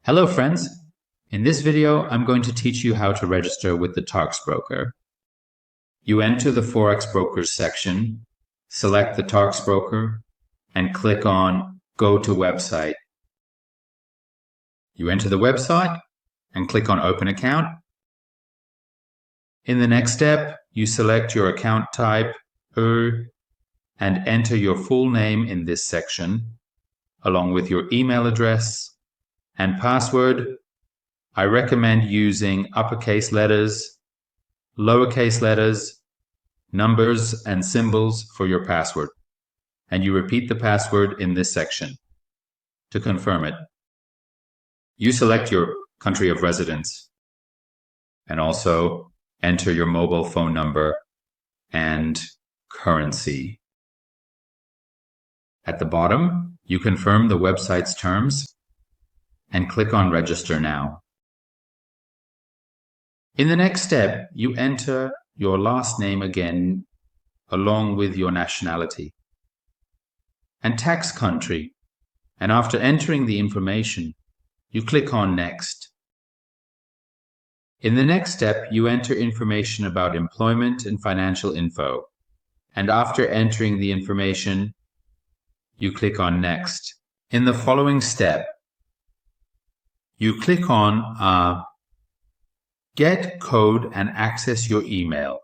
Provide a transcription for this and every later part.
Hello friends, in this video I'm going to teach you how to register with the Taurex broker. You enter the Forex Brokers section, select the Taurex broker, and click on Go to Website. You enter the website and click on Open Account. In the next step, you select your account type, and enter your full name in this section, along with your email address and password. I recommend using uppercase letters, lowercase letters, numbers, and symbols for your password. And you repeat the password in this section to confirm it. You select your country of residence and also enter your mobile phone number and currency. At the bottom, you confirm the website's terms and click on Register Now. In the next step, you enter your last name again along with your nationality and tax country, and after entering the information, you click on Next. In the next step, you enter information about employment and financial info, and after entering the information, you click on Next. In the following step, you click on Get Code and access your email.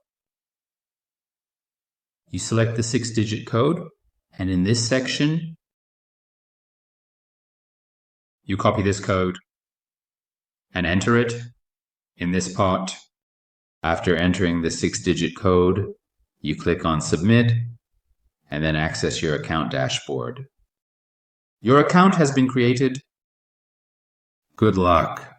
You select the 6-digit code, and in this section, you copy this code and enter it in this part. After entering the 6-digit code, you click on Submit and then access your account dashboard. Your account has been created. Good luck.